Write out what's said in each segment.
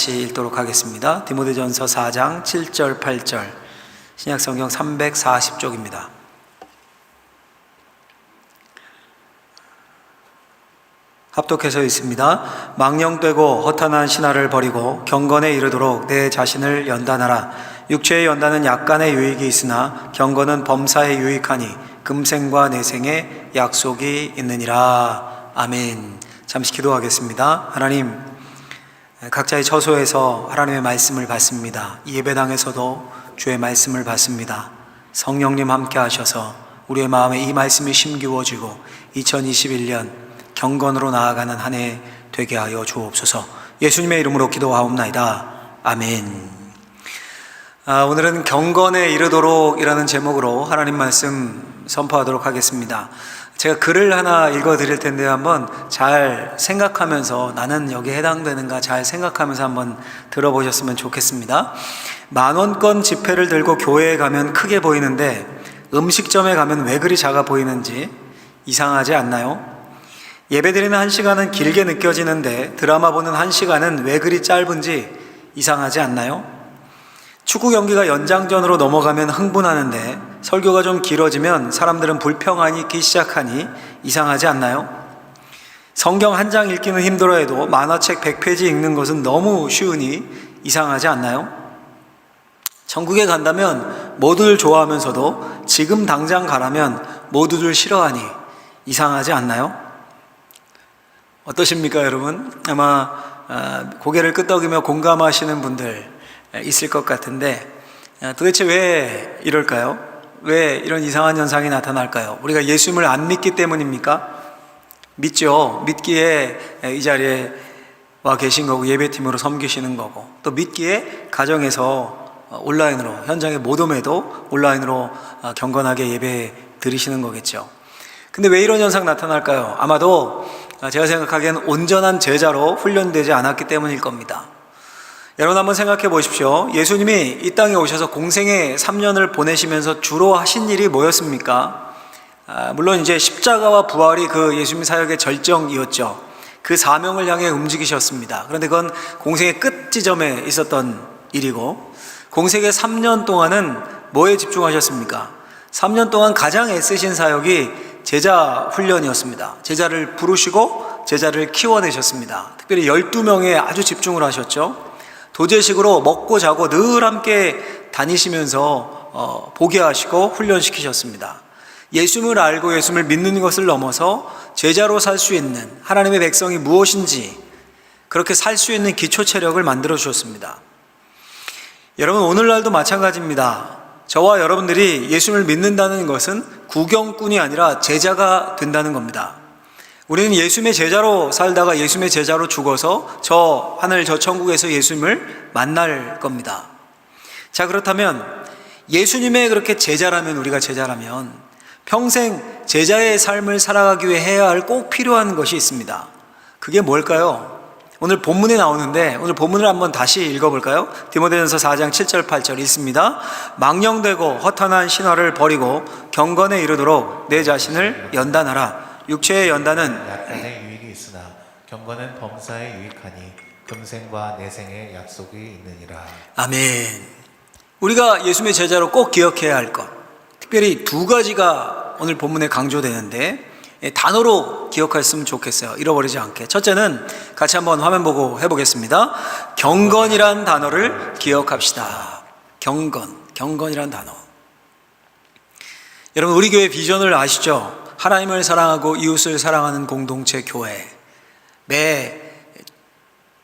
같이 읽도록 하겠습니다. 디모데전서 4장 7절 8절, 신약성경 340쪽입니다. 합독해서 있습니다. 망령되고 허탄한 신화를 버리고 경건에 이르도록 내 자신을 연단하라. 육체의 연단은 약간의 유익이 있으나 경건은 범사에 유익하니 금생과 내생에 약속이 있느니라. 아멘. 잠시 기도하겠습니다. 하나님, 각자의 처소에서 하나님의 말씀을 받습니다. 이 예배당에서도 주의 말씀을 받습니다. 성령님 함께 하셔서 우리의 마음에 이 말씀이 심기워지고 2021년 경건으로 나아가는 한 해 되게 하여 주옵소서. 예수님의 이름으로 기도하옵나이다. 아멘. 오늘은 경건에 이르도록 이라는 제목으로 하나님 말씀 선포하도록 하겠습니다. 제가 글을 하나 읽어드릴 텐데 한번 잘 생각하면서 나는 여기에 해당되는가 잘 생각하면서 한번 들어보셨으면 좋겠습니다. 10,000원권 지폐를 들고 교회에 가면 크게 보이는데 음식점에 가면 왜 그리 작아 보이는지 이상하지 않나요? 예배드리는 1시간은 길게 느껴지는데 드라마 보는 1시간은 왜 그리 짧은지 이상하지 않나요? 축구 경기가 연장전으로 넘어가면 흥분하는데 설교가 좀 길어지면 사람들은 불평하기 시작하니 이상하지 않나요? 성경 한 장 읽기는 힘들어해도 만화책 100페이지 읽는 것은 너무 쉬우니 이상하지 않나요? 천국에 간다면 모두들 좋아하면서도 지금 당장 가라면 모두들 싫어하니 이상하지 않나요? 어떠십니까, 여러분? 아마 고개를 끄덕이며 공감하시는 분들 있을 것 같은데 도대체 왜 이럴까요? 왜 이런 이상한 현상이 나타날까요? 우리가 예수님을 안 믿기 때문입니까? 믿죠. 믿기에 이 자리에 와 계신 거고 예배팀으로 섬기시는 거고 또 믿기에 가정에서 온라인으로 현장에 못 오매도 온라인으로 경건하게 예배 드리시는 거겠죠. 근데 왜 이런 현상 나타날까요? 아마도 제가 생각하기엔 온전한 제자로 훈련되지 않았기 때문일 겁니다. 여러분 한번 생각해 보십시오. 예수님이 이 땅에 오셔서 공생의 3년을 보내시면서 주로 하신 일이 뭐였습니까? 물론 이제 십자가와 부활이 그 예수님 사역의 절정이었죠. 그 사명을 향해 움직이셨습니다. 그런데 그건 공생의 끝 지점에 있었던 일이고 공생의 3년 동안은 뭐에 집중하셨습니까? 3년 동안 가장 애쓰신 사역이 제자 훈련이었습니다. 제자를 부르시고 제자를 키워내셨습니다. 특별히 12명에 아주 집중을 하셨죠. 도제식으로 먹고 자고 늘 함께 다니시면서 보게 하시고 훈련시키셨습니다. 예수님을 알고 예수님을 믿는 것을 넘어서 제자로 살 수 있는 하나님의 백성이 무엇인지 그렇게 살 수 있는 기초 체력을 만들어 주셨습니다. 여러분 오늘날도 마찬가지입니다. 저와 여러분들이 예수님을 믿는다는 것은 구경꾼이 아니라 제자가 된다는 겁니다. 우리는 예수님의 제자로 살다가 예수님의 제자로 죽어서 저 하늘 저 천국에서 예수님을 만날 겁니다. 자, 그렇다면 예수님의 그렇게 제자라면 우리가 제자라면 평생 제자의 삶을 살아가기 위해 해야 할 꼭 필요한 것이 있습니다. 그게 뭘까요? 오늘 본문에 나오는데 오늘 본문을 한번 다시 읽어볼까요? 디모데전서 4장 7절 8절 있습니다. 망령되고 허탄한 신화를 버리고 경건에 이르도록 내 자신을 연단하라. 육체의 연단은 약간의 유익이 있으나 경건은 범사에 유익하니 금생과 내생에 약속이 있느니라. 아멘. 우리가 예수님의 제자로 꼭 기억해야 할 것, 특별히 2가지가 오늘 본문에 강조되는데 단어로 기억했으면 좋겠어요. 잃어버리지 않게. 첫째는 같이 한번 화면 보고 해보겠습니다. 경건이란 단어를 기억합시다. 경건이란 단어. 여러분 우리 교회 비전을 아시죠? 하나님을 사랑하고 이웃을 사랑하는 공동체 교회. 매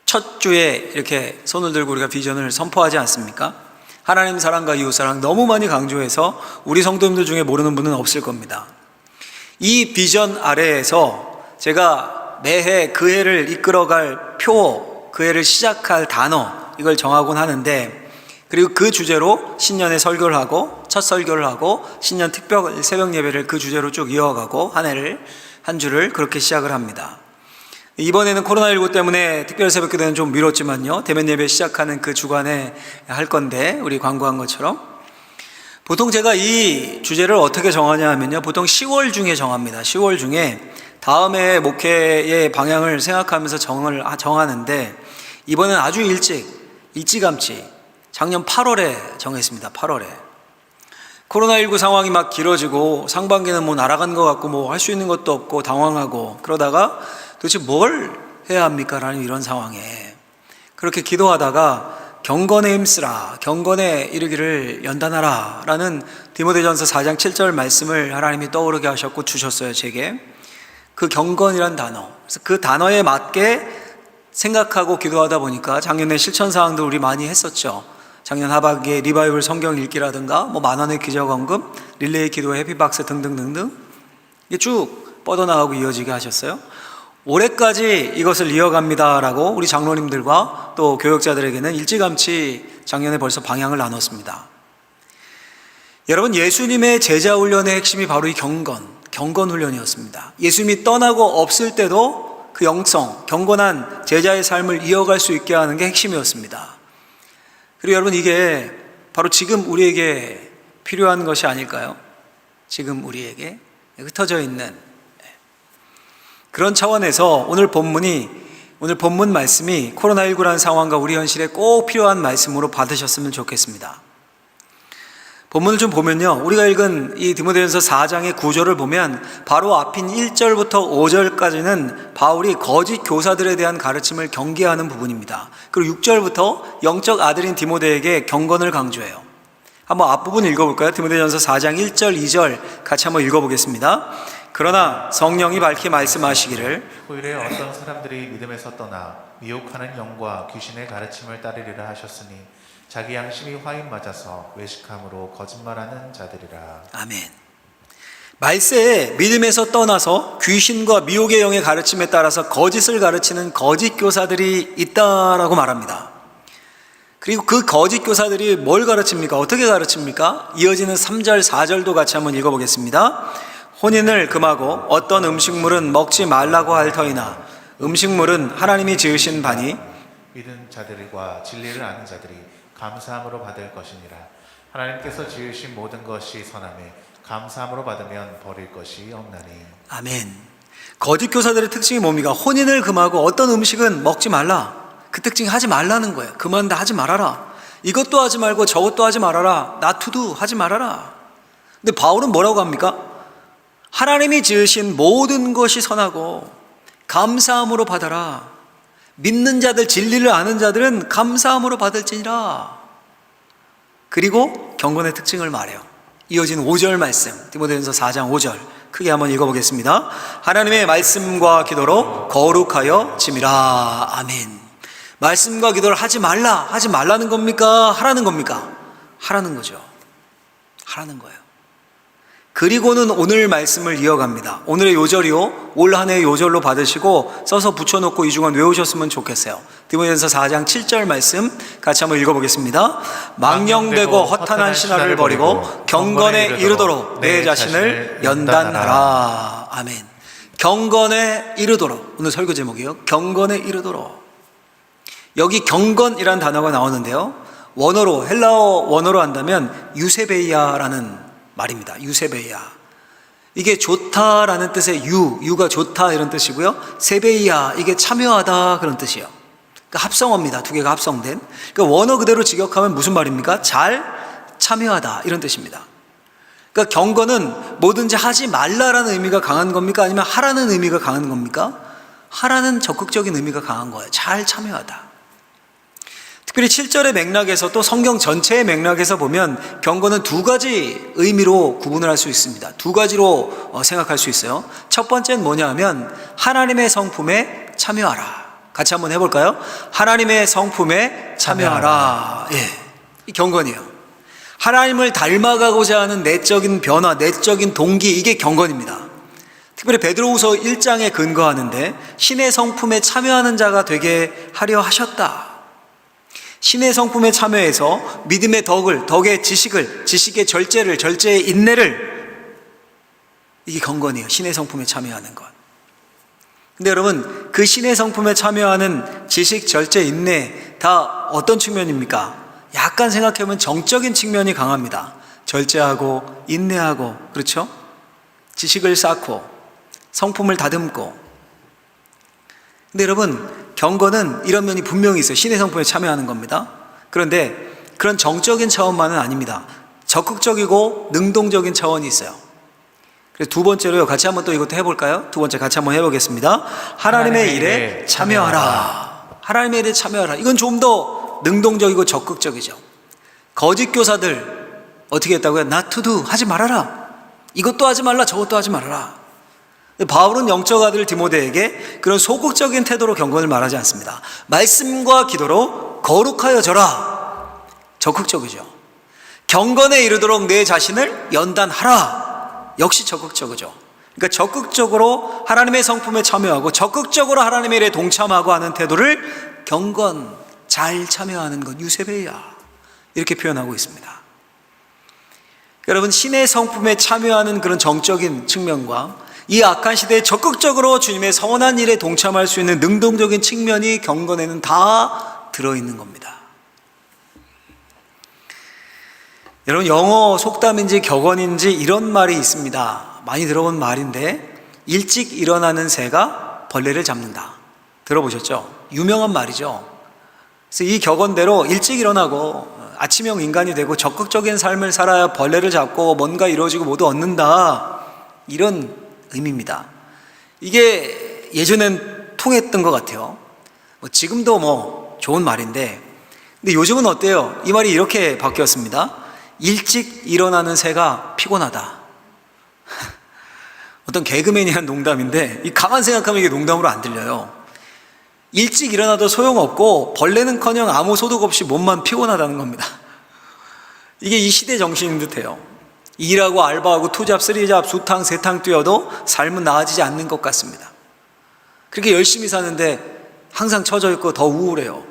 첫 주에 이렇게 손을 들고 우리가 비전을 선포하지 않습니까? 하나님 사랑과 이웃 사랑 너무 많이 강조해서 우리 성도님들 중에 모르는 분은 없을 겁니다. 이 비전 아래에서 제가 매해 그 해를 이끌어갈 표, 그 해를 시작할 단어 이걸 정하곤 하는데 그리고 그 주제로 신년에 설교를 하고 첫 설교를 하고 신년 특별 새벽 예배를 그 주제로 쭉 이어가고 한 주를 그렇게 시작을 합니다. 이번에는 코로나19 때문에 특별 새벽 기도는 좀 미뤘지만요. 대면 예배 시작하는 그 주간에 할 건데 우리 광고한 것처럼 보통 제가 이 주제를 어떻게 정하냐 하면요. 보통 10월 중에 정합니다. 10월 중에 다음에 목회의 방향을 생각하면서 정하는데 이번엔 아주 일찌감치 작년 8월에 정했습니다. 8월에. 코로나19 상황이 막 길어지고 상반기는 뭐 날아간 것 같고 뭐 할 수 있는 것도 없고 당황하고 그러다가 도대체 뭘 해야 합니까? 라는 이런 상황에 그렇게 기도하다가 경건에 힘쓰라, 경건에 이르기를 연단하라 라는 디모데전서 4장 7절 말씀을 하나님이 떠오르게 하셨고 주셨어요, 제게. 그 경건이란 단어, 그래서 그 단어에 맞게 생각하고 기도하다 보니까 작년에 실천사항도 우리 많이 했었죠. 작년 하반기에 리바이벌 성경 읽기라든가 뭐 만원의 기적원금, 릴레이 기도, 해피박스 등등등등 이게 쭉 뻗어나가고 이어지게 하셨어요. 올해까지 이것을 이어갑니다라고 우리 장로님들과 또 교역자들에게는 일찌감치 작년에 벌써 방향을 나눴습니다. 여러분, 예수님의 제자 훈련의 핵심이 바로 이 경건 훈련이었습니다. 예수님이 떠나고 없을 때도 그 영성, 경건한 제자의 삶을 이어갈 수 있게 하는 게 핵심이었습니다. 그리고 여러분, 이게 바로 지금 우리에게 필요한 것이 아닐까요? 지금 우리에게 흩어져 있는 그런 차원에서 오늘 본문 말씀이 코로나19라는 상황과 우리 현실에 꼭 필요한 말씀으로 받으셨으면 좋겠습니다. 본문을 좀 보면요, 우리가 읽은 이 디모데전서 4장의 구절을 보면 바로 앞인 1절부터 5절까지는 바울이 거짓 교사들에 대한 가르침을 경계하는 부분입니다. 그리고 6절부터 영적 아들인 디모데에게 경건을 강조해요. 한번 앞부분 읽어볼까요? 디모데전서 4장 1절, 2절 같이 한번 읽어보겠습니다. 그러나 성령이 밝히 말씀하시기를 후일에 어떤 사람들이 믿음에서 떠나 미혹하는 영과 귀신의 가르침을 따르리라 하셨으니 자기 양심이 화인 맞아서 외식함으로 거짓말하는 자들이라. 아멘. 말세에 믿음에서 떠나서 귀신과 미혹의 영의 가르침에 따라서 거짓을 가르치는 거짓 교사들이 있다라고 말합니다. 그리고 그 거짓 교사들이 뭘 가르칩니까? 어떻게 가르칩니까? 이어지는 3절, 4절도 같이 한번 읽어보겠습니다. 혼인을 금하고 어떤 음식물은 먹지 말라고 할 터이나 음식물은 하나님이 지으신 바니 믿은 자들과 진리를 아는 자들이 감사함으로 받을 것이니라. 하나님께서 지으신 모든 것이 선함에 감사함으로 받으면 버릴 것이 없나니. 아멘. 거짓 교사들의 특징이 뭡니까? 혼인을 금하고 어떤 음식은 먹지 말라. 그 특징이 하지 말라는 거예요. 그만 다 하지 말아라. 이것도 하지 말고 저것도 하지 말아라. 나투두 하지 말아라. 근데 바울은 뭐라고 합니까? 하나님이 지으신 모든 것이 선하고 감사함으로 받아라. 믿는 자들, 진리를 아는 자들은 감사함으로 받을지니라. 그리고 경건의 특징을 말해요. 이어진 5절 말씀, 디모데전서 4장 5절 크게 한번 읽어보겠습니다. 하나님의 말씀과 기도로 거룩하여 짐이라. 아멘. 말씀과 기도를 하지 말라는 겁니까? 하라는 겁니까? 하라는 거죠. 하라는 거예요. 그리고는 오늘 말씀을 이어갑니다. 오늘의 요절이요, 올 한 해의 요절로 받으시고 써서 붙여놓고 이 주간 외우셨으면 좋겠어요. 디모데전서 4장 7절 말씀 같이 한번 읽어보겠습니다. 망령되고 허탄한 신화를 버리고 경건에 이르도록 내 자신을 연단하라. 아멘. 경건에 이르도록, 오늘 설교 제목이에요. 경건에 이르도록. 여기 경건이란 단어가 나오는데요, 원어로, 헬라어 원어로 한다면 유세베이아라는 말입니다. 유세베이아. 이게 좋다라는 뜻의 유가 좋다 이런 뜻이고요. 세베이아, 이게 참여하다 그런 뜻이에요. 그러니까 합성어입니다. 두 개가 합성된. 그러니까 원어 그대로 직역하면 무슨 말입니까? 잘 참여하다 이런 뜻입니다. 그러니까 경건은 뭐든지 하지 말라라는 의미가 강한 겁니까? 아니면 하라는 의미가 강한 겁니까? 하라는 적극적인 의미가 강한 거예요. 잘 참여하다. 특별히 7절의 맥락에서 또 성경 전체의 맥락에서 보면 경건은 두 가지 의미로 구분을 할 수 있습니다. 두 가지로 생각할 수 있어요. 첫 번째는 뭐냐 하면 하나님의 성품에 참여하라. 같이 한번 해볼까요? 하나님의 성품에 참여하라. 예, 이 경건이에요. 하나님을 닮아가고자 하는 내적인 변화, 내적인 동기, 이게 경건입니다. 특별히 베드로후서 1장에 근거하는데 신의 성품에 참여하는 자가 되게 하려 하셨다. 신의 성품에 참여해서 믿음의 덕의 지식의 절제의 인내를, 이게 경건이에요. 신의 성품에 참여하는 것. 근데 여러분, 그 신의 성품에 참여하는 지식, 절제, 인내 다 어떤 측면입니까? 약간 생각해보면 정적인 측면이 강합니다. 절제하고 인내하고, 그렇죠? 지식을 쌓고 성품을 다듬고. 근데 여러분, 경건은 이런 면이 분명히 있어요. 신의 성품에 참여하는 겁니다. 그런데 그런 정적인 차원만은 아닙니다. 적극적이고 능동적인 차원이 있어요. 그래서 두 번째로요, 같이 한번 또 이것도 해볼까요? 두 번째 같이 한번 해보겠습니다. 하나님의 일에 참여하라. 하나님의 일에 참여하라. 이건 좀 더 능동적이고 적극적이죠. 거짓 교사들 어떻게 했다고요? Not to do, 하지 말아라. 이것도 하지 말라, 저것도 하지 말아라. 바울은 영적 아들 디모데에게 그런 소극적인 태도로 경건을 말하지 않습니다. 말씀과 기도로 거룩하여져라. 적극적이죠. 경건에 이르도록 내 자신을 연단하라. 역시 적극적이죠. 그러니까 적극적으로 하나님의 성품에 참여하고 적극적으로 하나님의 일에 동참하고 하는 태도를 경건, 잘 참여하는 것, 유세베야, 이렇게 표현하고 있습니다. 여러분, 신의 성품에 참여하는 그런 정적인 측면과 이 악한 시대에 적극적으로 주님의 선한 일에 동참할 수 있는 능동적인 측면이 경건에는 다 들어있는 겁니다. 여러분, 영어 속담인지 격언인지 이런 말이 있습니다. 많이 들어본 말인데, 일찍 일어나는 새가 벌레를 잡는다. 들어보셨죠? 유명한 말이죠. 그래서 이 격언대로 일찍 일어나고 아침형 인간이 되고 적극적인 삶을 살아야 벌레를 잡고 뭔가 이루어지고 모두 얻는다, 이런 의미입니다. 이게 예전엔 통했던 것 같아요. 지금도 좋은 말인데, 근데 요즘은 어때요? 이 말이 이렇게 바뀌었습니다. 일찍 일어나는 새가 피곤하다. 어떤 개그맨이 한 농담인데, 이 가만 생각하면 이게 농담으로 안 들려요. 일찍 일어나도 소용없고 벌레는커녕 아무 소득 없이 몸만 피곤하다는 겁니다. 이게 이 시대 정신인 듯해요. 일하고 알바하고 투잡, 쓰리잡, 수탕, 세탕 뛰어도 삶은 나아지지 않는 것 같습니다. 그렇게 열심히 사는데 항상 처져 있고 더 우울해요.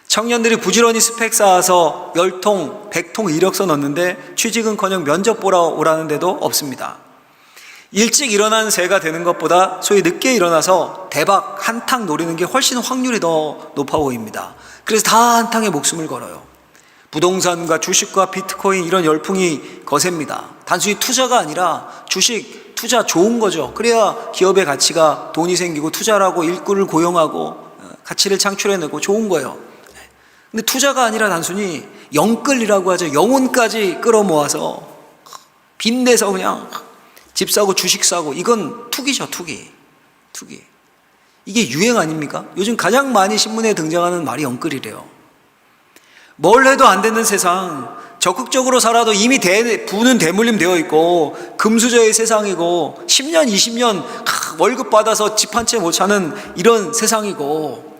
청년들이 부지런히 스펙 쌓아서 10통, 100통 이력서 넣는데 취직은커녕 면접 보러 오라는데도 없습니다. 일찍 일어난 새가 되는 것보다 소위 늦게 일어나서 대박 한탕 노리는 게 훨씬 확률이 더 높아 보입니다. 그래서 다 한탕에 목숨을 걸어요. 부동산과 주식과 비트코인, 이런 열풍이 거셉니다. 단순히 투자가 아니라 주식, 투자 좋은 거죠. 그래야 기업의 가치가, 돈이 생기고 투자라고 일꾼을 고용하고 가치를 창출해내고 좋은 거예요. 근데 투자가 아니라 단순히 영끌이라고 하죠. 영혼까지 끌어모아서 빚내서 그냥 집 사고 주식 사고, 이건 투기죠. 투기. 이게 유행 아닙니까? 요즘 가장 많이 신문에 등장하는 말이 영끌이래요. 뭘 해도 안 되는 세상, 적극적으로 살아도 이미 부는 대물림 되어 있고 금수저의 세상이고 10년 20년 월급 받아서 집 한 채 못 사는 이런 세상이고,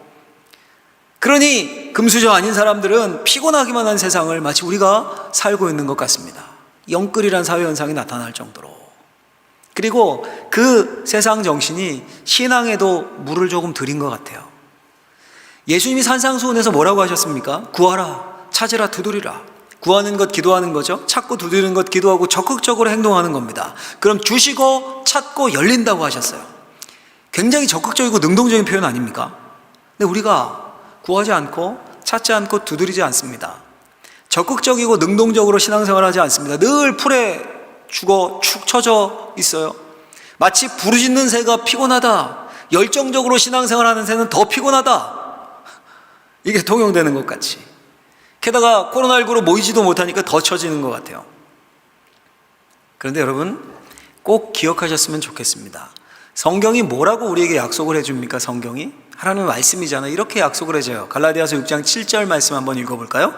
그러니 금수저 아닌 사람들은 피곤하기만 한 세상을 마치 우리가 살고 있는 것 같습니다. 영끌이란 사회현상이 나타날 정도로. 그리고 그 세상 정신이 신앙에도 물을 조금 들인 것 같아요. 예수님이 산상수훈에서 뭐라고 하셨습니까? 구하라, 찾으라, 두드리라. 구하는 것, 기도하는 거죠. 찾고 두드리는 것, 기도하고 적극적으로 행동하는 겁니다. 그럼 주시고 찾고 열린다고 하셨어요. 굉장히 적극적이고 능동적인 표현 아닙니까? 근데 우리가 구하지 않고 찾지 않고 두드리지 않습니다. 적극적이고 능동적으로 신앙생활하지 않습니다. 늘 풀에 축 처져 있어요. 마치 부르짖는 새가 피곤하다, 열정적으로 신앙생활하는 새는 더 피곤하다, 이게 통용되는 것 같이. 게다가 코로나19로 모이지도 못하니까 더 처지는 것 같아요. 그런데 여러분, 꼭 기억하셨으면 좋겠습니다. 성경이 뭐라고 우리에게 약속을 해줍니까? 성경이 하나님의 말씀이잖아요. 이렇게 약속을 해줘요. 갈라디아서 6장 7절 말씀 한번 읽어볼까요?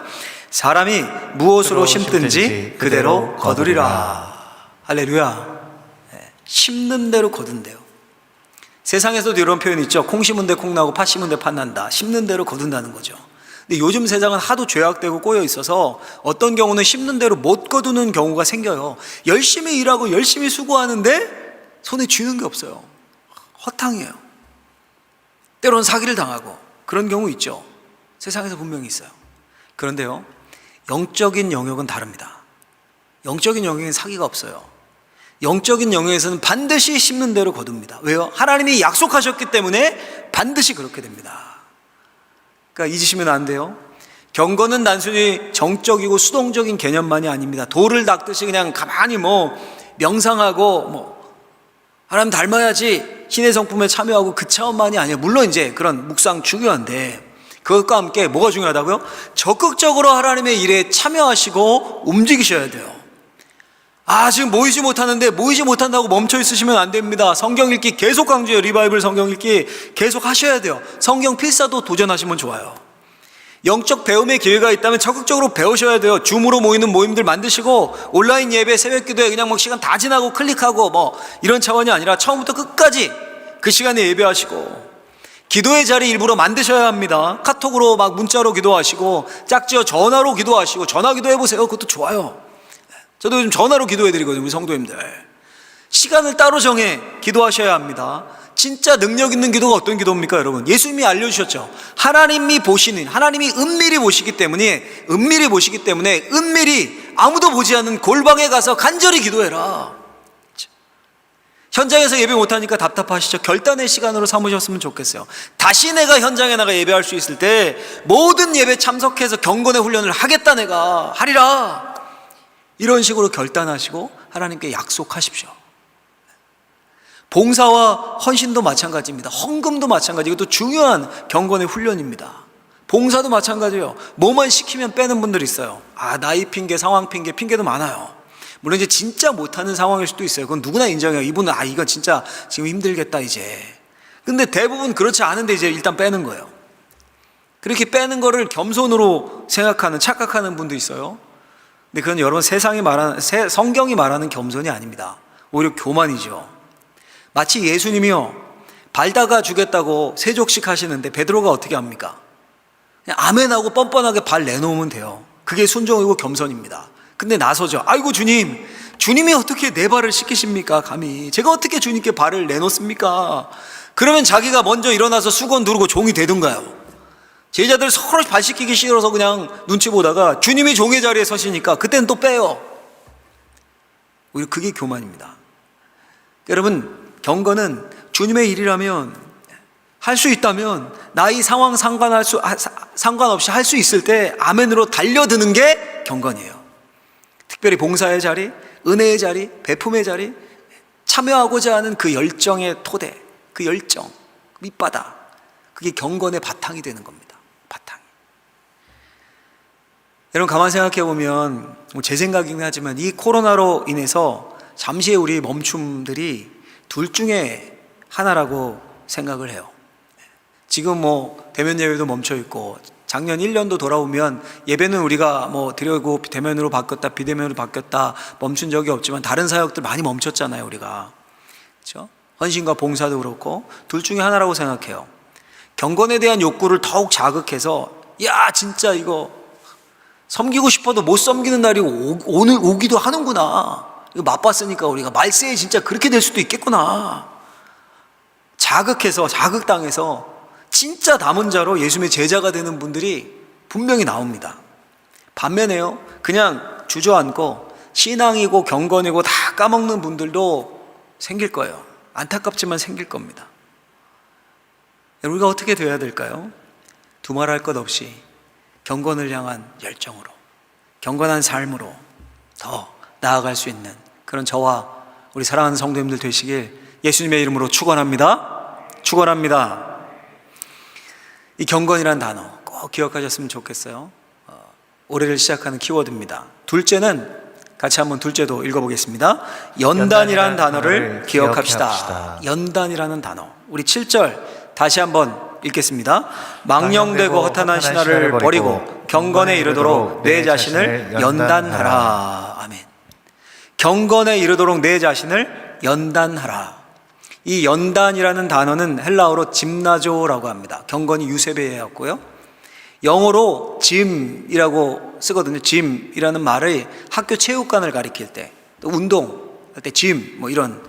사람이 무엇으로 심든지 그대로 거두리라. 할렐루야. 심는 대로 거둔대요. 세상에서도 이런 표현이 있죠. 콩 심은 데 콩 나고 팥 심은 데 팥 난다. 심는 대로 거둔다는 거죠. 근데 요즘 세상은 하도 죄악되고 꼬여 있어서 어떤 경우는 심는 대로 못 거두는 경우가 생겨요. 열심히 일하고 열심히 수고하는데 손에 쥐는 게 없어요. 허탕이에요. 때로는 사기를 당하고 그런 경우 있죠. 세상에서 분명히 있어요. 그런데요, 영적인 영역은 다릅니다. 영적인 영역엔 사기가 없어요. 영적인 영역에서는 반드시 심는 대로 거둡니다. 왜요? 하나님이 약속하셨기 때문에 반드시 그렇게 됩니다. 그러니까 잊으시면 안 돼요. 경건은 단순히 정적이고 수동적인 개념만이 아닙니다. 돌을 닦듯이 그냥 가만히 명상하고 하나님 닮아야지 신의 성품에 참여하고 그 차원만이 아니에요. 물론 이제 그런 묵상 중요한데 그것과 함께 뭐가 중요하다고요? 적극적으로 하나님의 일에 참여하시고 움직이셔야 돼요. 지금 모이지 못하는데 모이지 못한다고 멈춰 있으시면 안 됩니다. 성경 읽기 계속 강조해요. 리바이블 성경 읽기 계속 하셔야 돼요. 성경 필사도 도전하시면 좋아요. 영적 배움의 기회가 있다면 적극적으로 배우셔야 돼요. 줌으로 모이는 모임들 만드시고 온라인 예배, 새벽 기도에 그냥 뭐 시간 다 지나고 클릭하고 뭐 이런 차원이 아니라 처음부터 끝까지 그 시간에 예배하시고 기도의 자리 일부러 만드셔야 합니다. 카톡으로 막 문자로 기도하시고 짝지어 전화로 기도하시고 전화 기도해보세요. 그것도 좋아요. 저도 요즘 전화로 기도해드리거든요. 우리 성도님들 시간을 따로 정해 기도하셔야 합니다. 진짜 능력 있는 기도가 어떤 기도입니까 여러분? 예수님이 알려주셨죠. 하나님이 은밀히 보시기 때문에 은밀히 아무도 보지 않는 골방에 가서 간절히 기도해라. 현장에서 예배 못하니까 답답하시죠? 결단의 시간으로 삼으셨으면 좋겠어요. 다시 내가 현장에 나가 예배할 수 있을 때 모든 예배 참석해서 경건의 훈련을 하겠다, 내가 하리라, 이런 식으로 결단하시고 하나님께 약속하십시오. 봉사와 헌신도 마찬가지입니다. 헌금도 마찬가지고 또 중요한 경건의 훈련입니다. 봉사도 마찬가지예요. 뭐만 시키면 빼는 분들이 있어요. 나이 핑계, 상황 핑계, 핑계도 많아요. 물론 이제 진짜 못하는 상황일 수도 있어요. 그건 누구나 인정해요. 이분은 이건 진짜 지금 힘들겠다 이제. 근데 대부분 그렇지 않은데 이제 일단 빼는 거예요. 그렇게 빼는 거를 겸손으로 생각하는, 착각하는 분도 있어요. 근데 그건 여러분 성경이 말하는 겸손이 아닙니다. 오히려 교만이죠. 마치 예수님이요, 발 닦아 주겠다고 세족식 하시는데 베드로가 어떻게 합니까? 그냥 아멘하고 뻔뻔하게 발 내놓으면 돼요. 그게 순종이고 겸손입니다. 근데 나서죠. 아이고 주님이 어떻게 내 발을 씻기십니까? 감히 제가 어떻게 주님께 발을 내놓습니까? 그러면 자기가 먼저 일어나서 수건 누르고 종이 되든가요. 제자들 서로 발 씻기기 싫어서 그냥 눈치 보다가 주님이 종의 자리에 서시니까 그때는 또 빼요. 오히려 그게 교만입니다. 여러분, 경건은 주님의 일이라면, 할 수 있다면 나이 상황 상관없이 할 수 있을 때 아멘으로 달려드는 게 경건이에요. 특별히 봉사의 자리, 은혜의 자리, 베품의 자리, 참여하고자 하는 그 열정의 토대, 그 열정, 밑바닥, 그게 경건의 바탕이 되는 겁니다. 바탕이. 여러분, 가만히 생각해 보면 제 생각이긴 하지만 이 코로나로 인해서 잠시의 우리 멈춤들이 둘 중에 하나라고 생각을 해요. 지금 대면 예배도 멈춰 있고, 작년 1년도 돌아오면 예배는 우리가 드리고 대면으로 바뀌었다, 비대면으로 바뀌었다, 멈춘 적이 없지만 다른 사역들 많이 멈췄잖아요, 우리가. 그렇죠? 헌신과 봉사도 그렇고, 둘 중에 하나라고 생각해요. 경건에 대한 욕구를 더욱 자극해서, 진짜 이거 섬기고 싶어도 못 섬기는 날이 오늘 오기도 하는구나. 이거 맛봤으니까 우리가 말세에 진짜 그렇게 될 수도 있겠구나. 자극당해서 진짜 남은 자로 예수님의 제자가 되는 분들이 분명히 나옵니다. 반면에요, 그냥 주저앉고 신앙이고 경건이고 다 까먹는 분들도 생길 거예요. 안타깝지만 생길 겁니다. 우리가 어떻게 돼야 될까요? 두말할 것 없이 경건을 향한 열정으로, 경건한 삶으로 더 나아갈 수 있는 그런 저와 우리 사랑하는 성도님들 되시길 예수님의 이름으로 축원합니다. 이 경건이라는 단어 꼭 기억하셨으면 좋겠어요. 올해를 시작하는 키워드입니다. 둘째는 같이 한번 둘째도 읽어보겠습니다. 연단이라는 단어를 기억합시다. 연단이라는 단어. 우리 7절 다시 한번 읽겠습니다. 망령되고 허탄한 신화를 버리고 경건에 이르도록 내 자신을 연단하라. 아멘. 경건에 이르도록 내 자신을 연단하라. 이 연단이라는 단어는 헬라어로 짐나조라고 합니다. 경건이 유세배였고요. 영어로 짐이라고 쓰거든요. 짐이라는 말을 학교 체육관을 가리킬 때, 또 운동할 때 짐 이런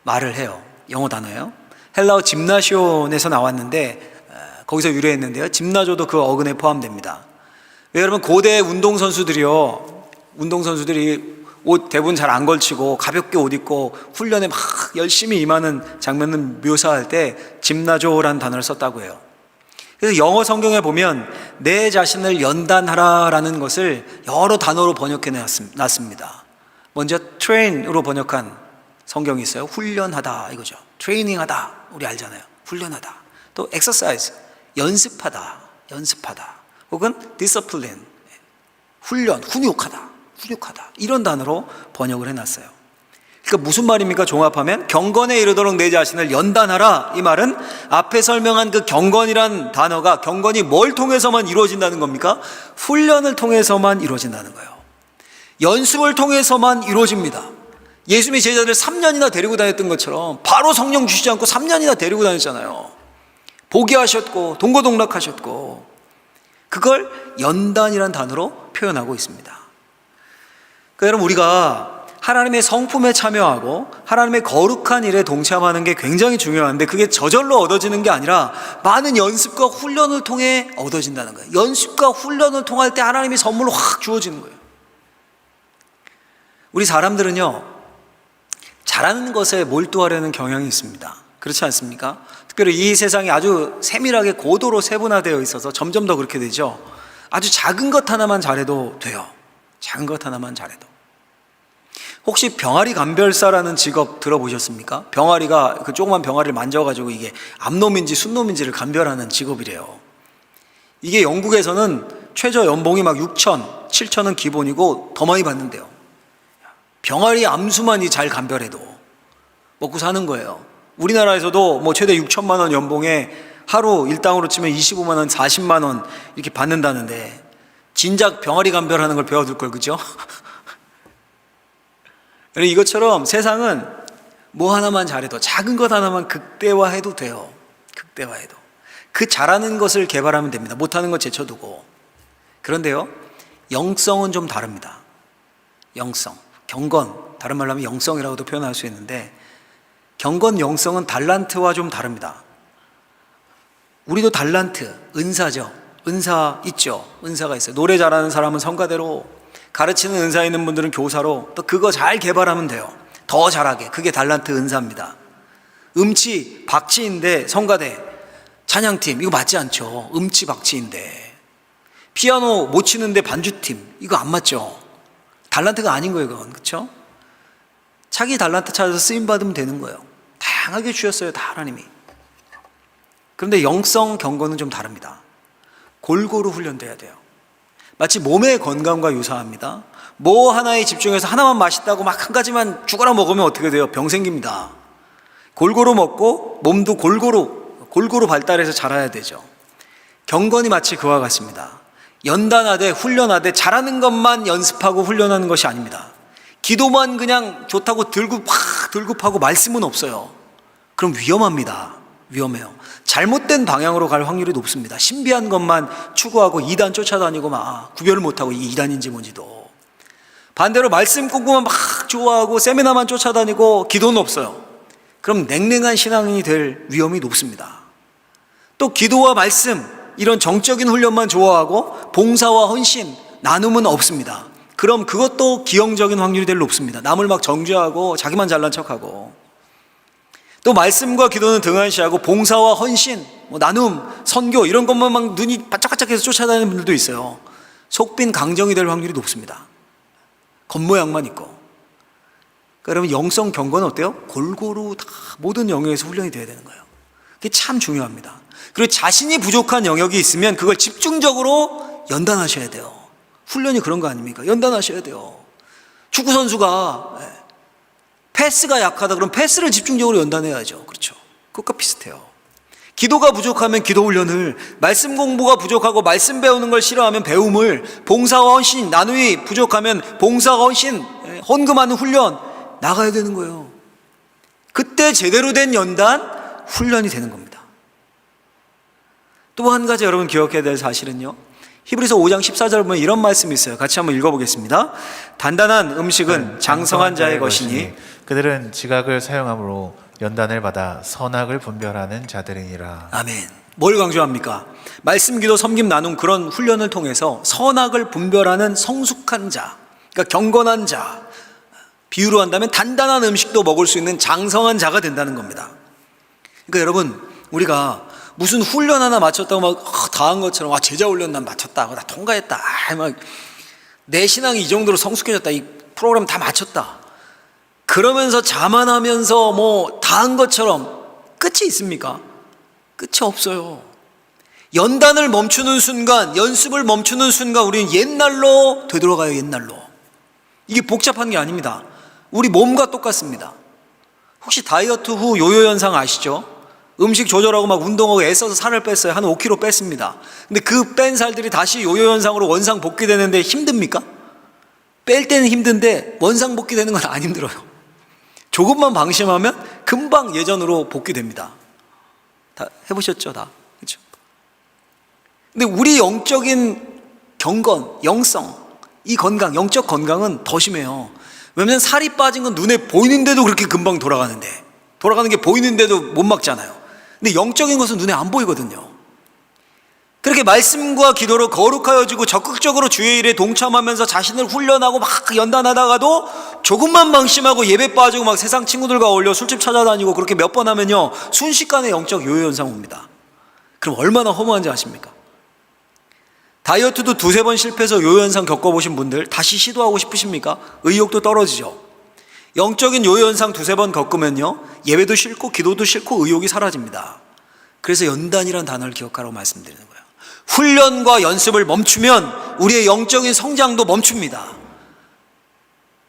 말을 해요. 영어 단어예요. 헬라어 짐나시온에서 나왔는데 거기서 유래했는데요. 짐나조도 그 어근에 포함됩니다. 왜 여러분, 고대 운동선수들이 옷 대부분 잘 안 걸치고 가볍게 옷 입고 훈련에 막 열심히 임하는 장면을 묘사할 때 짐나조라는 단어를 썼다고 해요. 그래서 영어 성경에 보면 내 자신을 연단하라라는 것을 여러 단어로 번역해 놨습니다. 먼저 train으로 번역한 성경이 있어요. 훈련하다 이거죠. 트레이닝하다 우리 알잖아요. 훈련하다. 또 exercise 연습하다 혹은 discipline 훈련, 훈육하다 이런 단어로 번역을 해놨어요. 그러니까 무슨 말입니까? 종합하면 경건에 이르도록 내 자신을 연단하라. 이 말은 앞에 설명한 그 경건이란 단어가 경건이 뭘 통해서만 이루어진다는 겁니까? 훈련을 통해서만 이루어진다는 거예요. 연습을 통해서만 이루어집니다. 예수님이 제자들을 3년이나 데리고 다녔던 것처럼 바로 성령 주시지 않고 3년이나 데리고 다녔잖아요. 포기하셨고 동고동락하셨고 그걸 연단이란 단어로 표현하고 있습니다. 그러니까 여러분 우리가 하나님의 성품에 참여하고 하나님의 거룩한 일에 동참하는 게 굉장히 중요한데 그게 저절로 얻어지는 게 아니라 많은 연습과 훈련을 통해 얻어진다는 거예요. 연습과 훈련을 통할 때 하나님이 선물로 확 주어지는 거예요. 우리 사람들은요 잘하는 것에 몰두하려는 경향이 있습니다. 그렇지 않습니까? 특별히 이 세상이 아주 세밀하게 고도로 세분화되어 있어서 점점 더 그렇게 되죠. 아주 작은 것 하나만 잘해도 돼요. 작은 것 하나만 잘해도. 혹시 병아리 감별사라는 직업 들어보셨습니까? 병아리가 그 조그만 병아리를 만져가지고 이게 암놈인지 순놈인지를 감별하는 직업이래요. 이게 영국에서는 최저 연봉이 막 6천, 7천은 기본이고 더 많이 받는데요. 병아리 암수만이 잘 감별해도 먹고 사는 거예요. 우리나라에서도 뭐 최대 6천만 원 연봉에 하루 일당으로 치면 25만 원, 40만 원 이렇게 받는다는데 진작 병아리 감별하는 걸 배워둘 걸, 그죠? 이것처럼 세상은 뭐 하나만 잘해도 작은 것 하나만 극대화해도 돼요. 극대화해도. 그 잘하는 것을 개발하면 됩니다. 못하는 것 제쳐두고. 그런데요, 영성은 좀 다릅니다. 영성, 경건, 다른 말로 하면 영성이라고도 표현할 수 있는데 경건, 영성은 달란트와 좀 다릅니다. 우리도 달란트, 은사죠. 은사 있죠. 은사가 있어요. 노래 잘하는 사람은 성가대로, 가르치는 은사 있는 분들은 교사로, 또 그거 잘 개발하면 돼요. 더 잘하게. 그게 달란트 은사입니다. 음치, 박치인데 성가대, 찬양팀, 이거 맞지 않죠. 음치, 박치인데. 피아노 못 치는데 반주팀, 이거 안 맞죠. 달란트가 아닌 거예요, 그건. 그렇죠? 자기 달란트 찾아서 쓰임 받으면 되는 거예요. 다양하게 주셨어요, 다 하나님이. 그런데 영성 경건은 좀 다릅니다. 골고루 훈련돼야 돼요. 마치 몸의 건강과 유사합니다. 뭐 하나에 집중해서 하나만 맛있다고 막 한 가지만 죽어라 먹으면 어떻게 돼요? 병 생깁니다. 골고루 먹고 몸도 골고루 발달해서 자라야 되죠. 경건이 마치 그와 같습니다. 연단하되 훈련하되 잘하는 것만 연습하고 훈련하는 것이 아닙니다. 기도만 그냥 좋다고 들급하고 말씀은 없어요. 그럼 위험합니다. 위험해요. 잘못된 방향으로 갈 확률이 높습니다. 신비한 것만 추구하고 이단 쫓아다니고 막 구별을 못하고 이게 이단인지 뭔지도. 반대로 말씀 공부만 막 좋아하고 세미나만 쫓아다니고 기도는 없어요. 그럼 냉랭한 신앙인이 될 위험이 높습니다. 또 기도와 말씀 이런 정적인 훈련만 좋아하고 봉사와 헌신 나눔은 없습니다. 그럼 그것도 기형적인 확률이 될 높습니다. 남을 막 정죄하고 자기만 잘난 척하고, 또 말씀과 기도는 등한시하고 봉사와 헌신, 나눔, 선교 이런 것만 막 눈이 반짝반짝해서 쫓아다니는 분들도 있어요. 속빈 강정이 될 확률이 높습니다. 겉모양만 있고. 그러니까 여러분 영성 경건은 어때요? 골고루 다 모든 영역에서 훈련이 돼야 되는 거예요. 그게 참 중요합니다. 그리고 자신이 부족한 영역이 있으면 그걸 집중적으로 연단하셔야 돼요. 훈련이 그런 거 아닙니까? 연단하셔야 돼요. 축구선수가 패스가 약하다 그럼 패스를 집중적으로 연단해야죠. 그렇죠? 그것과 비슷해요. 기도가 부족하면 기도 훈련을, 말씀 공부가 부족하고 말씀 배우는 걸 싫어하면 배움을, 봉사와 헌신, 나눔이 부족하면 봉사와 헌신, 헌금하는 훈련 나가야 되는 거예요. 그때 제대로 된 연단, 훈련이 되는 겁니다. 또 한 가지 여러분 기억해야 될 사실은요, 히브리서 5장 14절 보면 이런 말씀이 있어요. 같이 한번 읽어보겠습니다. 단단한 음식은 장성한 자의 것이니 그들은 지각을 사용함으로 연단을 받아 선악을 분별하는 자들이니라. 아멘. 뭘 강조합니까? 말씀, 기도, 섬김, 나눔 그런 훈련을 통해서 선악을 분별하는 성숙한 자, 그러니까 경건한 자, 비유로 한다면 단단한 음식도 먹을 수 있는 장성한 자가 된다는 겁니다. 그러니까 여러분 우리가 무슨 훈련 하나 마쳤다고 막 다 한 것처럼 제자 훈련 난 마쳤다, 나 통과했다, 막 내 신앙이 이 정도로 성숙해졌다, 이 프로그램 다 마쳤다, 그러면서 자만하면서 뭐 다 한 것처럼 끝이 있습니까? 끝이 없어요. 연단을 멈추는 순간, 연습을 멈추는 순간 우리는 옛날로 되돌아가요. 옛날로. 이게 복잡한 게 아닙니다. 우리 몸과 똑같습니다. 혹시 다이어트 후 요요 현상 아시죠? 음식 조절하고 막 운동하고 애써서 살을 뺐어요. 한 5kg 뺐습니다. 근데 그 뺀 살들이 다시 요요 현상으로 원상 복귀되는데 힘듭니까? 뺄 때는 힘든데 원상 복귀되는 건 안 힘들어요. 조금만 방심하면 금방 예전으로 복귀됩니다. 다 해보셨죠? 다. 그렇죠? 근데 우리 영적인 경건, 영성, 이 건강, 영적 건강은 더 심해요. 왜냐하면 살이 빠진 건 눈에 보이는데도 그렇게 금방 돌아가는데, 돌아가는 게 보이는데도 못 막잖아요. 근데 영적인 것은 눈에 안 보이거든요. 그렇게 말씀과 기도로 거룩하여지고 적극적으로 주의 일에 동참하면서 자신을 훈련하고 막 연단하다가도 조금만 방심하고 예배 빠지고 막 세상 친구들과 어울려 술집 찾아다니고 그렇게 몇 번 하면요, 순식간에 영적 요요 현상 옵니다. 그럼 얼마나 허무한지 아십니까? 다이어트도 2-3번 실패해서 요요 현상 겪어보신 분들 다시 시도하고 싶으십니까? 의욕도 떨어지죠. 영적인 요요 현상 2-3번 겪으면요, 예배도 싫고 기도도 싫고 의욕이 사라집니다. 그래서 연단이란 단어를 기억하라고 말씀드리는 거예요. 훈련과 연습을 멈추면 우리의 영적인 성장도 멈춥니다.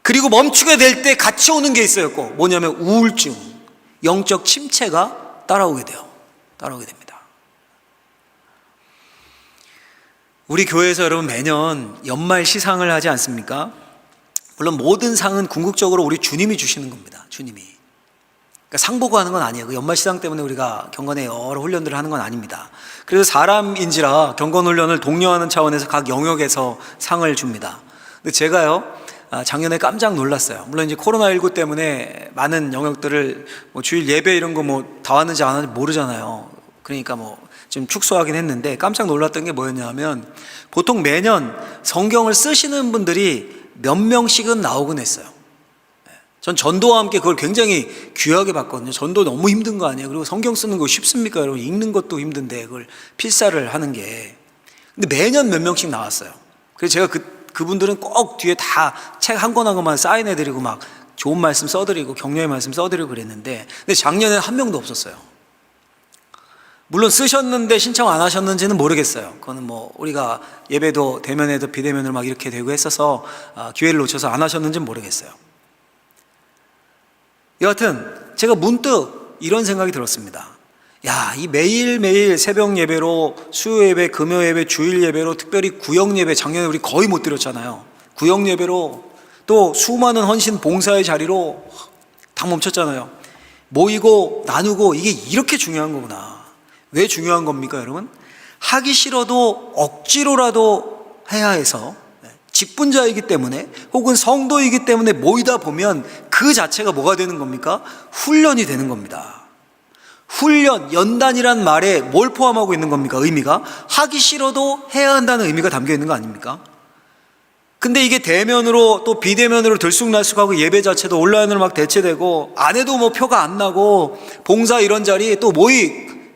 그리고 멈추게 될 때 같이 오는 게 있어요. 꼭 뭐냐면 우울증, 영적 침체가 따라오게 돼요. 따라오게 됩니다. 우리 교회에서 여러분 매년 연말 시상을 하지 않습니까? 물론 모든 상은 궁극적으로 우리 주님이 주시는 겁니다. 주님이. 그러니까 상 보고 하는 건 아니에요. 그 연말 시상 때문에 우리가 경건의 여러 훈련들을 하는 건 아닙니다. 그래서 사람인지라 경건 훈련을 독려하는 차원에서 각 영역에서 상을 줍니다. 근데 제가요, 작년에 깜짝 놀랐어요. 물론 이제 코로나19 때문에 많은 영역들을 뭐 주일 예배 이런 거 뭐 다 왔는지 안 왔는지 모르잖아요. 그러니까 뭐 좀 축소하긴 했는데 깜짝 놀랐던 게 뭐였냐면, 보통 매년 성경을 쓰시는 분들이 몇 명씩은 나오곤 했어요. 전 전도와 함께 그걸 굉장히 귀하게 봤거든요. 전도 너무 힘든 거 아니에요? 그리고 성경 쓰는 거 쉽습니까? 여러분, 읽는 것도 힘든데 그걸 필사를 하는 게. 근데 매년 몇 명씩 나왔어요. 그래서 제가 그분들은 꼭 뒤에 다 책 한 권 한 권만 사인해드리고 막 좋은 말씀 써드리고 격려의 말씀 써드리고 그랬는데, 근데 작년에는 한 명도 없었어요. 물론 쓰셨는데 신청 안 하셨는지는 모르겠어요. 그거는 뭐 우리가 예배도 대면에도 비대면으로 막 이렇게 되고 했어서 기회를 놓쳐서 안 하셨는지는 모르겠어요. 여하튼 제가 문득 이런 생각이 들었습니다. 야, 이 매일매일 새벽 예배로, 수요 예배, 금요 예배, 주일 예배로, 특별히 구역 예배, 작년에 우리 거의 못 드렸잖아요. 구역 예배로, 또 수많은 헌신 봉사의 자리로 다 멈췄잖아요. 모이고 나누고, 이게 이렇게 중요한 거구나. 왜 중요한 겁니까, 여러분? 하기 싫어도 억지로라도 해야 해서, 직분자이기 때문에 혹은 성도이기 때문에 모이다 보면 그 자체가 뭐가 되는 겁니까? 훈련이 되는 겁니다. 훈련, 연단이란 말에 뭘 포함하고 있는 겁니까? 의미가 하기 싫어도 해야 한다는 의미가 담겨 있는 거 아닙니까? 근데 이게 대면으로 또 비대면으로 들쑥날쑥하고 예배 자체도 온라인으로 막 대체되고, 안 해도 뭐 표가 안 나고, 봉사 이런 자리 또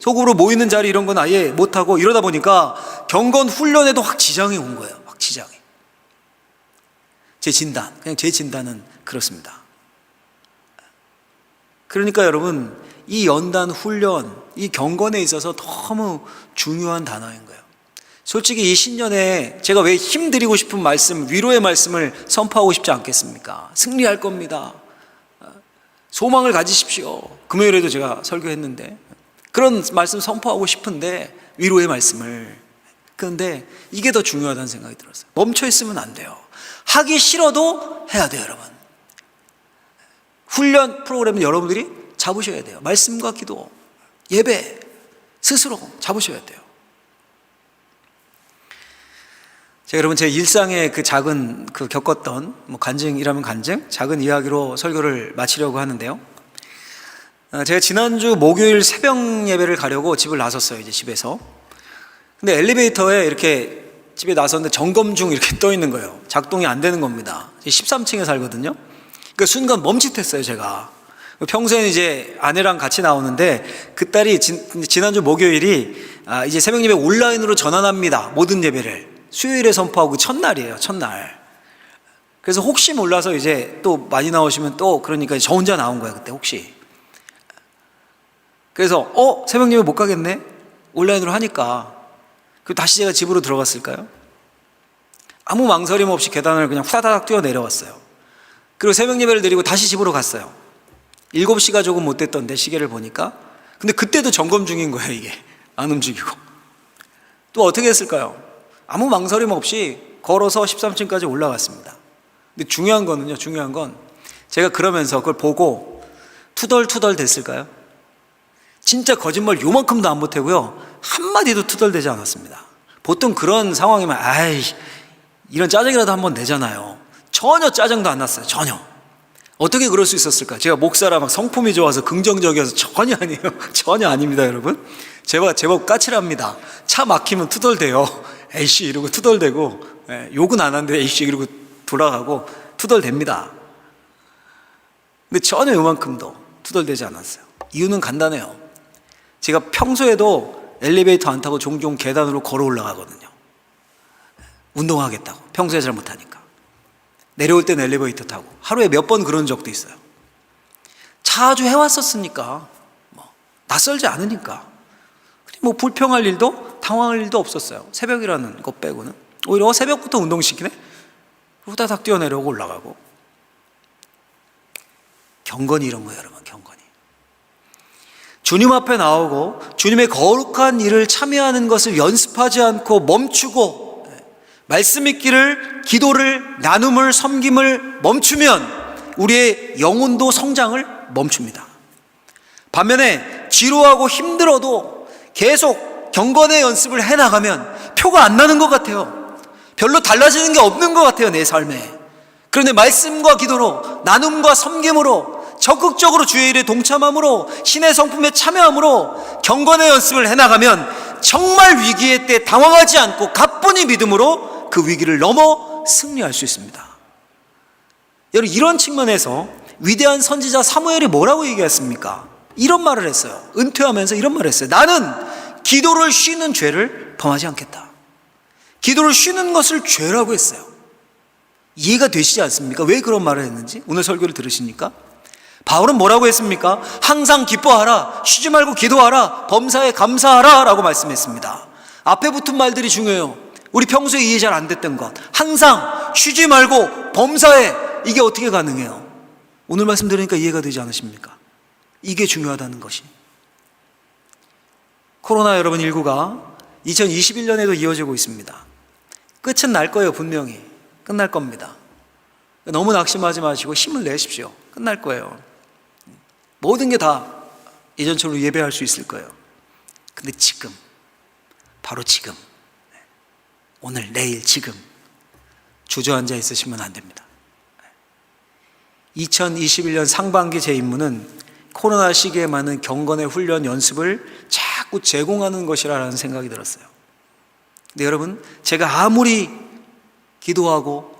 속으로 모이는 자리 이런 건 아예 못하고, 이러다 보니까 경건 훈련에도 확 지장이 온 거예요. 확 지장이. 제 진단은 그렇습니다. 그러니까 여러분, 이 연단 훈련, 이 경건에 있어서 너무 중요한 단어인 거예요. 솔직히 이 신년에 제가 왜 힘드리고 싶은 말씀, 위로의 말씀을 선포하고 싶지 않겠습니까? 승리할 겁니다. 소망을 가지십시오. 금요일에도 제가 설교했는데 그런 말씀 선포하고 싶은데, 위로의 말씀을. 그런데 이게 더 중요하다는 생각이 들었어요. 멈춰 있으면 안 돼요. 하기 싫어도 해야 돼요, 여러분. 훈련 프로그램을 여러분들이 잡으셔야 돼요. 말씀과 기도, 예배 스스로 잡으셔야 돼요. 제가 여러분, 제 일상의 그 작은 겪었던 간증이라면 간증, 작은 이야기로 설교를 마치려고 하는데요. 제가 지난주 목요일 새벽 예배를 가려고 집을 나섰어요, 이제 집에서. 근데 엘리베이터에 이렇게 집에 나섰는데 점검 중 이렇게 떠 있는 거예요. 작동이 안 되는 겁니다. 13층에 살거든요. 그 순간 멈칫했어요, 제가. 평소에는 이제 아내랑 같이 나오는데, 그 딸이 지난주 목요일이 이제 새벽 예배 온라인으로 전환합니다. 모든 예배를 수요일에 선포하고 첫날이에요, 첫날. 그래서 혹시 몰라서 이제 또 많이 나오시면 또 그러니까 저 혼자 나온 거야 그때 혹시. 그래서 새벽 예배 못 가겠네 온라인으로 하니까. 그 다시 제가 집으로 들어갔을까요? 아무 망설임 없이 계단을 그냥 후다닥 뛰어 내려왔어요. 그리고 새벽 예배를 드리고 다시 집으로 갔어요. 7시가 조금 못 됐던데 시계를 보니까. 근데 그때도 점검 중인 거예요. 이게 안 움직이고. 또 어떻게 했을까요? 아무 망설임 없이 걸어서 13층까지 올라갔습니다. 근데 중요한 거는요, 중요한 건 제가 그러면서 그걸 보고 투덜투덜 됐을까요? 진짜 거짓말 요만큼도 안 보태고요, 한마디도 투덜대지 않았습니다. 보통 그런 상황이면 이런 짜증이라도 한번 내잖아요. 전혀 짜증도 안 났어요. 전혀. 어떻게 그럴 수 있었을까? 제가 목사라 막 성품이 좋아서 긍정적이어서 전혀 아니에요. 전혀 아닙니다, 여러분. 제법 까칠합니다. 차 막히면 투덜대요. 에이씨 이러고 투덜대고, 욕은 안 하는데 에이씨 이러고 돌아가고 투덜댑니다. 근데 전혀 요만큼도 투덜대지 않았어요. 이유는 간단해요. 제가 평소에도 엘리베이터 안 타고 종종 계단으로 걸어 올라가거든요. 운동하겠다고. 평소에 잘 못하니까. 내려올 때는 엘리베이터 타고 하루에 몇 번 그런 적도 있어요. 자주 해왔었으니까 낯설지 않으니까 불평할 일도 당황할 일도 없었어요. 새벽이라는 것 빼고는. 오히려 새벽부터 운동시키네? 후다닥 뛰어내려오고 올라가고. 경건이 이런 거예요, 여러분. 경건이. 주님 앞에 나오고 주님의 거룩한 일을 참여하는 것을 연습하지 않고 멈추고 말씀 읽기를, 기도를, 나눔을, 섬김을 멈추면 우리의 영혼도 성장을 멈춥니다. 반면에 지루하고 힘들어도 계속 경건의 연습을 해나가면 표가 안 나는 것 같아요. 별로 달라지는 게 없는 것 같아요, 내 삶에. 그런데 말씀과 기도로, 나눔과 섬김으로, 적극적으로 주의 일에 동참함으로, 신의 성품에 참여함으로 경건의 연습을 해나가면 정말 위기의 때 당황하지 않고 가뿐히 믿음으로 그 위기를 넘어 승리할 수 있습니다. 여러분, 이런 측면에서 위대한 선지자 사무엘이 뭐라고 얘기했습니까? 이런 말을 했어요. 은퇴하면서 이런 말을 했어요. 나는 기도를 쉬는 죄를 범하지 않겠다. 기도를 쉬는 것을 죄라고 했어요. 이해가 되시지 않습니까? 왜 그런 말을 했는지 오늘 설교를 들으시니까. 바울은 뭐라고 했습니까? 항상 기뻐하라, 쉬지 말고 기도하라, 범사에 감사하라 라고 말씀했습니다. 앞에 붙은 말들이 중요해요. 우리 평소에 이해 잘 안 됐던 것, 항상 쉬지 말고 범사에, 이게 어떻게 가능해요? 오늘 말씀 들으니까 이해가 되지 않으십니까? 이게 중요하다는 것이. 코로나 여러분 19가 2021년에도 이어지고 있습니다. 끝은 날 거예요. 분명히 끝날 겁니다. 너무 낙심하지 마시고 힘을 내십시오. 끝날 거예요. 모든 게 다 예전처럼 예배할 수 있을 거예요. 근데 지금, 바로 지금, 오늘, 내일, 지금 주저앉아 있으시면 안 됩니다. 2021년 상반기 제 임무는 코로나 시기에 많은 경건의 훈련 연습을 자꾸 제공하는 것이라는 생각이 들었어요. 근데 여러분, 제가 아무리 기도하고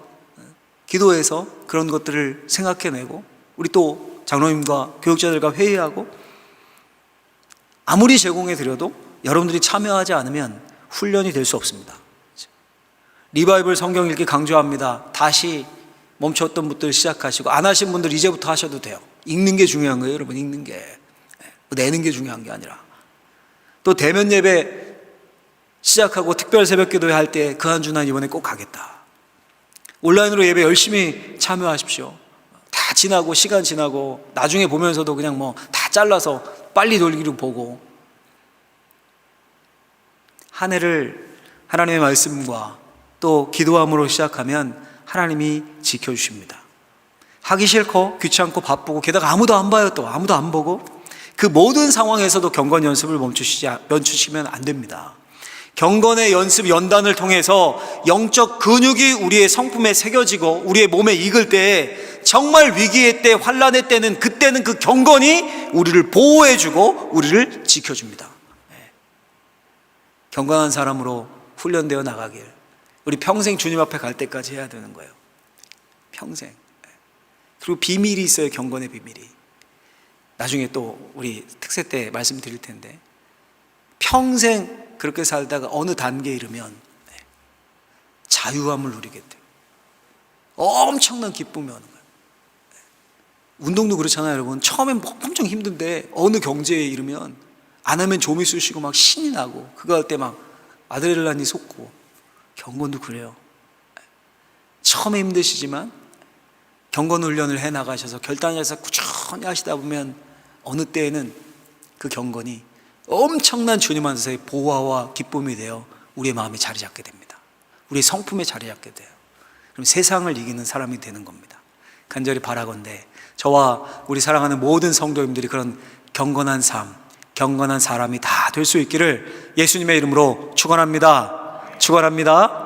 기도해서 그런 것들을 생각해내고 우리 또 장로님과 교육자들과 회의하고 아무리 제공해드려도 여러분들이 참여하지 않으면 훈련이 될 수 없습니다. 리바이벌 성경 읽기 강조합니다. 다시 멈췄던 분들 시작하시고 안 하신 분들 이제부터 하셔도 돼요. 읽는 게 중요한 거예요, 여러분. 읽는 게. 내는 게 중요한 게 아니라. 또 대면 예배 시작하고 특별 새벽 기도회 할 때 그 한 주 난 이번에 꼭 가겠다. 온라인으로 예배 열심히 참여하십시오. 다 지나고 시간 지나고 나중에 보면서도 그냥 다 잘라서 빨리 돌기로 보고, 한 해를 하나님의 말씀과 또 기도함으로 시작하면 하나님이 지켜주십니다. 하기 싫고 귀찮고 바쁘고 게다가 아무도 안 봐요. 또 아무도 안 보고 그 모든 상황에서도 경건 연습을 멈추시면 안 됩니다. 경건의 연습 연단을 통해서 영적 근육이 우리의 성품에 새겨지고 우리의 몸에 익을 때 정말 위기의 때, 환난의 때는 그때는 그 경건이 우리를 보호해주고 우리를 지켜줍니다. 경건한 사람으로 훈련되어 나가길 우리 평생 주님 앞에 갈 때까지 해야 되는 거예요. 평생. 그리고 비밀이 있어요. 경건의 비밀이. 나중에 또 우리 특세 때 말씀드릴 텐데, 평생 그렇게 살다가 어느 단계에 이르면 자유함을 누리게 돼요. 엄청난 기쁨이 오는 거예요. 운동도 그렇잖아요, 여러분. 처음엔 엄청 힘든데 어느 경제에 이르면 안 하면 좀이 쑤시고 막 신이 나고, 그거 할 때 막 아드레날린이 솟고. 경건도 그래요. 처음에 힘드시지만 경건 훈련을 해 나가셔서 결단해서 꾸준히 하시다 보면 어느 때에는 그 경건이 엄청난 주님 안에서의 보화와 기쁨이 되어 우리의 마음에 자리 잡게 됩니다. 우리의 성품에 자리 잡게 돼요. 그럼 세상을 이기는 사람이 되는 겁니다. 간절히 바라건대 저와 우리 사랑하는 모든 성도님들이 그런 경건한 삶, 경건한 사람이 다 될 수 있기를 예수님의 이름으로 축원합니다. 축원합니다.